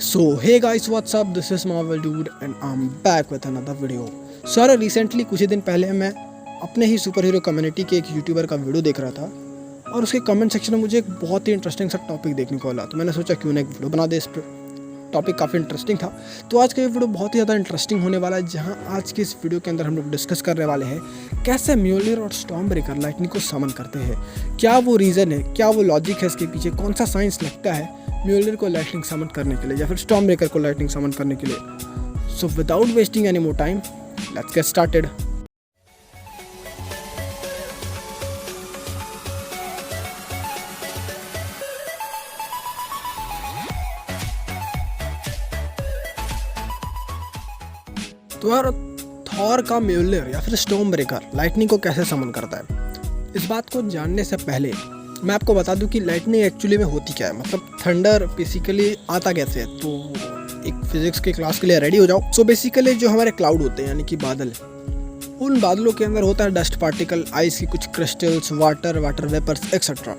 So hey guys, what's up? This is Marvel Dude and I'm back with another video. Sir recently कुछ ही दिन पहले मैं अपने ही super hero community के एक यूट्यूबर का वीडियो देख रहा था और उसके कमेंट सेक्शन में मुझे एक बहुत ही इंटरेस्टिंग सा टॉपिक देखने को मिला। तो मैंने सोचा क्यों ना एक वीडियो बना दे इस पर। टॉपिक काफ़ी इंटरेस्टिंग था। तो आज का ये वीडियो बहुत ही ज़्यादा इंटरेस्टिंग होने वाला है, जहां आज के इस वीडियो के अंदर हम लोग डिस्कस करने वाले हैं कैसे म्योल्निर और स्टॉर्म ब्रेकर लाइटनिंग को समन करते हैं। क्या वो रीज़न है, क्या वो लॉजिक है इसके पीछे, कौन सा साइंस लगता है म्योल्निर को लाइटनिंग समन करने के लिए या फिर स्टॉर्म ब्रेकर को लाइटनिंग समन करने के लिए। So without wasting any more time, let's get started. तो यार, थॉर का म्योल्निर या फिर स्टॉर्म ब्रेकर लाइटनिंग को कैसे समन करता है, इस बात को जानने से पहले मैं आपको बता दूं कि लाइटनिंग एक्चुअली में होती क्या है। मतलब थंडर बेसिकली आता कैसे है। तो एक फिजिक्स के क्लास के लिए रेडी हो जाओ। सो बेसिकली जो हमारे क्लाउड होते हैं यानी कि बादल, उन बादलों के अंदर होता है डस्ट पार्टिकल, आइस की कुछ क्रिस्टल्स, वाटर वेपर्स एक्सेट्रा।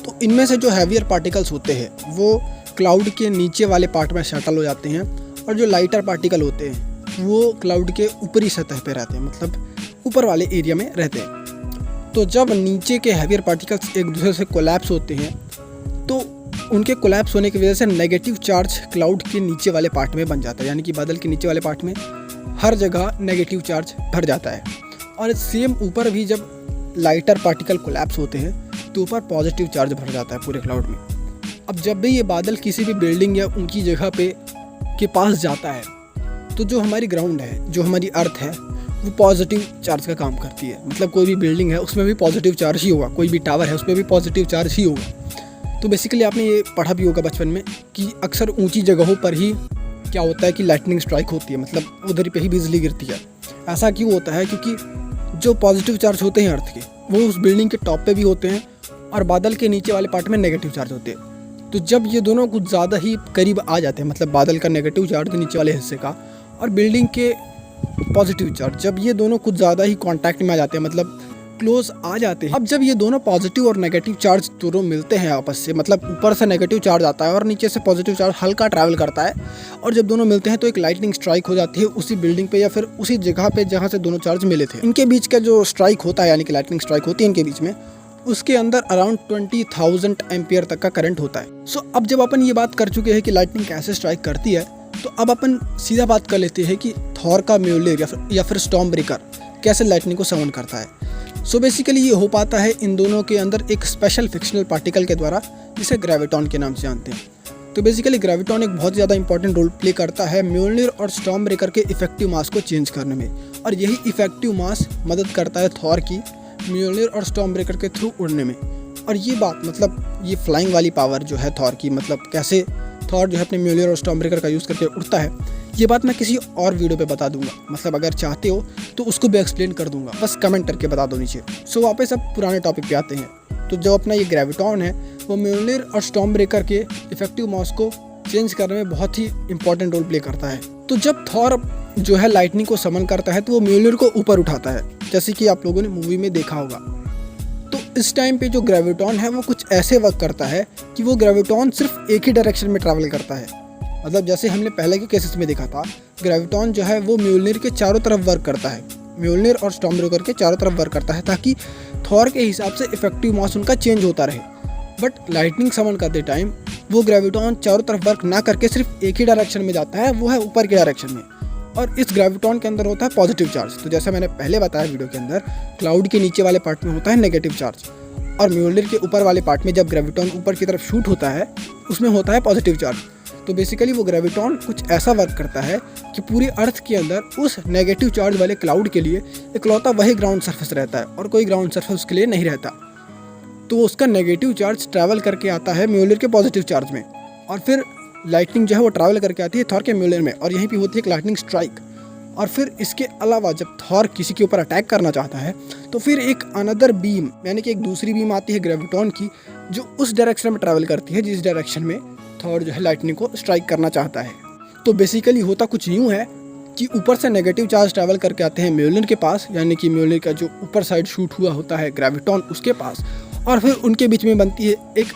तो इनमें से जो हैवियर पार्टिकल्स होते हैं वो क्लाउड के नीचे वाले पार्ट में शटल हो जाते हैं और जो लाइटर पार्टिकल होते हैं वो क्लाउड के ऊपरी सतह पे रहते हैं, मतलब ऊपर वाले एरिया में रहते हैं। तो जब नीचे के हैवियर पार्टिकल्स एक दूसरे से कोलैप्स होते हैं तो उनके कोलैप्स होने की वजह से नेगेटिव चार्ज क्लाउड के नीचे वाले पार्ट में बन जाता है, यानी कि बादल के नीचे वाले पार्ट में हर जगह नेगेटिव चार्ज भर जाता है। और सेम ऊपर भी जब लाइटर पार्टिकल कोलैप्स होते हैं तो ऊपर पॉजिटिव चार्ज भर जाता है पूरे क्लाउड में। अब जब भी ये बादल किसी भी बिल्डिंग या उनकी जगह पे के पास जाता है तो जो हमारी ग्राउंड है, जो हमारी अर्थ है, वो पॉजिटिव चार्ज का काम करती है। मतलब कोई भी बिल्डिंग है उसमें भी पॉजिटिव चार्ज ही होगा, कोई भी टावर है उसमें भी पॉजिटिव चार्ज ही होगा। तो बेसिकली आपने ये पढ़ा भी होगा बचपन में कि अक्सर ऊंची जगहों पर ही क्या होता है कि लाइटनिंग स्ट्राइक होती है, मतलब उधर पे ही बिजली गिरती है। ऐसा क्यों होता है? क्योंकि जो पॉजिटिव चार्ज होते हैं अर्थ के, वो उस बिल्डिंग के टॉप पे भी होते हैं और बादल के नीचे वाले पार्ट में नेगेटिव चार्ज होते हैं। तो जब ये दोनों कुछ ज़्यादा ही करीब आ जाते हैं, मतलब बादल का नेगेटिव चार्ज नीचे वाले हिस्से का और बिल्डिंग के पॉजिटिव चार्ज, जब ये दोनों कुछ ज़्यादा ही कांटेक्ट में आ जाते हैं, मतलब क्लोज आ जाते हैं। अब जब ये दोनों पॉजिटिव और नेगेटिव चार्ज दोनों मिलते हैं आपस से, मतलब ऊपर से नेगेटिव चार्ज आता है और नीचे से पॉजिटिव चार्ज हल्का ट्रैवल करता है, और जब दोनों मिलते हैं तो एक लाइटनिंग स्ट्राइक हो जाती है उसी बिल्डिंग पे या फिर उसी जगह पे जहाँ से दोनों चार्ज मिले थे। इनके बीच का जो स्ट्राइक होता है, यानी कि लाइटनिंग स्ट्राइक होती है इनके बीच में, उसके अंदर अराउंड 20,000 एम्पियर तक का करंट होता है। सो अब जब अपन ये बात कर चुके हैं कि लाइटनिंग कैसे स्ट्राइक करती है, तो अब अपन सीधा बात कर लेते हैं कि थॉर का म्योल्निर या फिर स्टॉर्म ब्रेकर कैसे लाइटनिंग को समन करता है। सो बेसिकली ये हो पाता है इन दोनों के अंदर एक स्पेशल फिक्शनल पार्टिकल के द्वारा, जिसे ग्रेविटॉन के नाम से जानते हैं। तो बेसिकली ग्रेविटॉन एक बहुत ज़्यादा इंपॉर्टेंट रोल प्ले करता है म्योल्निर और स्टॉर्म ब्रेकर के इफेक्टिव मास को चेंज करने में, और यही इफेक्टिव मास मदद करता है थॉर की म्योल्निर और स्टॉर्म ब्रेकर के थ्रू उड़ने में। और ये बात, मतलब ये फ्लाइंग वाली पावर जो है थॉर की, मतलब कैसे थॉर जो है अपने म्योल्निर और स्टॉर्म ब्रेकर का यूज़ करके उड़ता है, ये बात मैं किसी और वीडियो पे बता दूंगा। मतलब अगर चाहते हो तो उसको भी एक्सप्लेन कर दूंगा, बस कमेंट करके बता दो नीचे। सो वापस अब पुराने टॉपिक पे आते हैं। तो जो अपना ये ग्रेविटॉन है वो म्योल्निर और स्टॉर्म ब्रेकर के इफेक्टिव मास को चेंज करने में बहुत ही इंपॉर्टेंट रोल प्ले करता है। तो जब थॉर जो है लाइटनिंग को समन करता है तो वो म्योल्निर को ऊपर उठाता है, जैसे कि आप लोगों ने मूवी में देखा होगा। तो इस टाइम पे जो ग्रेविटॉन है वो कुछ ऐसे वर्क करता है कि वो ग्रेविटॉन सिर्फ एक ही डायरेक्शन में ट्रैवल करता है। मतलब जैसे हमने पहले के केसेस में देखा था, ग्रेविटॉन जो है वो म्योल्निर के चारों तरफ वर्क करता है, म्योल्निर और स्टॉर्म ब्रेकर के चारों तरफ वर्क करता है, ताकि थॉर के हिसाब से इफेक्टिव मास उनका चेंज होता रहे। बट लाइटनिंग समन करते टाइम वो ग्रेविटॉन चारों तरफ वर्क ना करके सिर्फ एक ही डायरेक्शन में जाता है, वो है ऊपर के डायरेक्शन में। और इस ग्रेविटॉन के अंदर होता है पॉजिटिव चार्ज। तो जैसा मैंने पहले बताया वीडियो के अंदर, क्लाउड के नीचे वाले पार्ट में होता है नेगेटिव चार्ज, और म्योल्निर के ऊपर वाले पार्ट में जब ग्रेविटॉन ऊपर की तरफ शूट होता है उसमें होता है पॉजिटिव चार्ज। तो बेसिकली वो ग्रेविटॉन कुछ ऐसा वर्क करता है कि पूरी अर्थ के अंदर उस नेगेटिव चार्ज वाले क्लाउड के लिए इकलौता वही ग्राउंड सरफेस रहता है और कोई ग्राउंड सरफेस उसके लिए नहीं रहता। तो उसका नेगेटिव चार्ज ट्रैवल करके आता है म्योल्निर के पॉजिटिव चार्ज में, और फिर लाइटनिंग जो है वो ट्रैवल करके आती है थॉर के म्योल्निर में, और यहीं पे होती है एक लाइटनिंग स्ट्राइक। और फिर इसके अलावा जब थॉर किसी के ऊपर अटैक करना चाहता है तो फिर एक अनदर बीम, यानी कि एक दूसरी बीम आती है ग्रेविटॉन की, जो उस डायरेक्शन में ट्रैवल करती है जिस डायरेक्शन में थॉर जो है लाइटनिंग को स्ट्राइक करना चाहता है। तो बेसिकली होता कुछ यूँ है कि ऊपर से नेगेटिव चार्ज ट्रैवल करके आते हैं म्योल्निर के पास, यानी कि म्योल्निर का जो ऊपर साइड शूट हुआ होता है ग्रेविटॉन उसके पास, और फिर उनके बीच में बनती है एक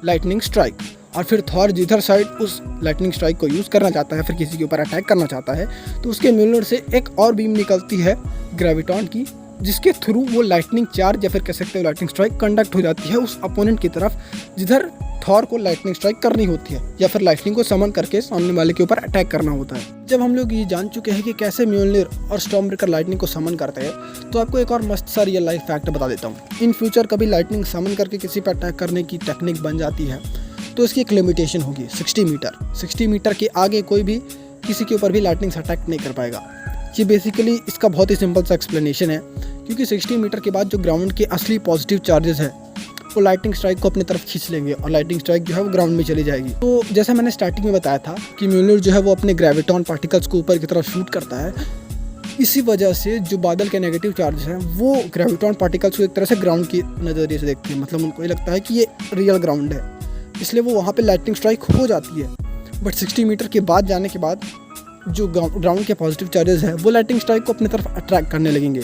लाइटनिंग स्ट्राइक। और फिर थॉर जिधर साइड उस लाइटनिंग स्ट्राइक को यूज़ करना चाहता है, फिर किसी के ऊपर अटैक करना चाहता है, तो उसके म्योल्निर से एक और बीम निकलती है ग्रेविटॉन की, जिसके थ्रू वो लाइटनिंग चार्ज या फिर कह सकते हो लाइटनिंग स्ट्राइक कंडक्ट हो जाती है उस अपोनेंट की तरफ जिधर थॉर को लाइटनिंग स्ट्राइक करनी होती है या फिर लाइटनिंग को समन करके सामने वाले के ऊपर अटैक करना होता है। जब हम लोग ये जान चुके हैं कि कैसे म्योल्निर और स्टॉर्मब्रेकर लाइटनिंग को समन करते हैं, तो आपको एक और मस्त सा रियल लाइफ फैक्ट बता देता हूँ। इन फ्यूचर कभी लाइटनिंग समन करके किसी पर अटैक करने की टेक्निक बन जाती है तो इसकी एक लिमिटेशन होगी 60 मीटर। 60 मीटर के आगे कोई भी किसी के ऊपर भी लाइटनिंग से अटैक नहीं कर पाएगा। ये बेसिकली इसका बहुत ही सिंपल सा एक्सप्लेनेशन है, क्योंकि 60 मीटर के बाद जो ग्राउंड के असली पॉजिटिव चार्जेस है वो लाइटनिंग स्ट्राइक को अपनी तरफ खींच लेंगे और लाइटनिंग स्ट्राइक जो है वो ग्राउंड में चली जाएगी। तो जैसा मैंने स्टार्टिंग में बताया था कि म्योल्निर जो है वो अपने ग्रेविटॉन पार्टिकल्स को ऊपर की तरफ शूट करता है, इसी वजह से जो बादल के नेगेटिव चार्जेस हैं वो ग्रेविटॉन पार्टिकल्स को एक तरह से ग्राउंड की नज़रिए से देखते हैं, मतलब उनको ये लगता है कि ये रियल ग्राउंड है, इसलिए वो वहाँ पे लाइटनिंग स्ट्राइक हो जाती है। बट 60 मीटर के बाद जाने के बाद जो ग्राउंड के पॉजिटिव चार्जेस है वो लाइटनिंग स्ट्राइक को अपनी तरफ अट्रैक्ट करने लगेंगे।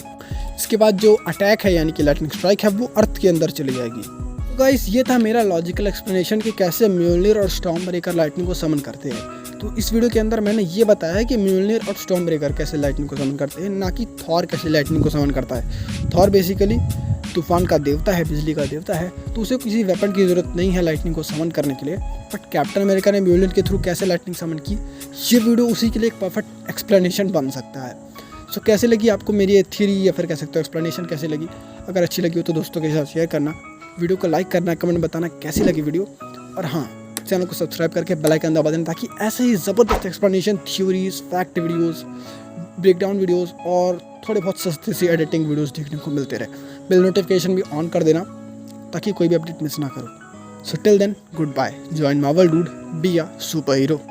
इसके बाद जो अटैक है यानी कि लाइटनिंग स्ट्राइक है वो अर्थ के अंदर चली जाएगी। तो गाइस ये था मेरा लॉजिकल एक्सप्लेनेशन कि कैसे म्योल्निर और स्टॉर्मब्रेकर लाइटनिंग को समन करते हैं। तो इस वीडियो के अंदर मैंने ये बताया है कि म्योल्निर और स्टॉर्मब्रेकर कैसे लाइटनिंग को समन करते हैं, ना कि थॉर कैसे लाइटनिंग को समन करता है। थॉर बेसिकली तूफान का देवता है, बिजली का देवता है, तो उसे किसी वेपन की ज़रूरत नहीं है लाइटनिंग को समन करने के लिए। बट कैप्टन अमेरिका ने म्योल्निर के थ्रू कैसे लाइटनिंग समन की, ये वीडियो उसी के लिए एक परफेक्ट एक्सप्लेनेशन बन सकता है। सो कैसे लगी आपको मेरी ये थ्योरी या फिर कह सकते हो एक्सप्लेनेशन कैसे लगी? अगर अच्छी लगी हो तो दोस्तों के साथ शेयर करना, वीडियो को लाइक करना, कमेंट में बताना कैसी लगी वीडियो, और हाँ चैनल को सब्सक्राइब करके बेल आइकन दबा देना ताकि ऐसे ही ज़बरदस्त explanation, theories, fact videos, breakdown videos और थोड़े बहुत सस्ते सी एडिटिंग वीडियोज़ देखने को मिलते रहे। बेल नोटिफिकेशन भी ऑन कर देना ताकि कोई भी अपडेट मिस ना करो। So till then good bye, join Marvel Dude, be a super hero.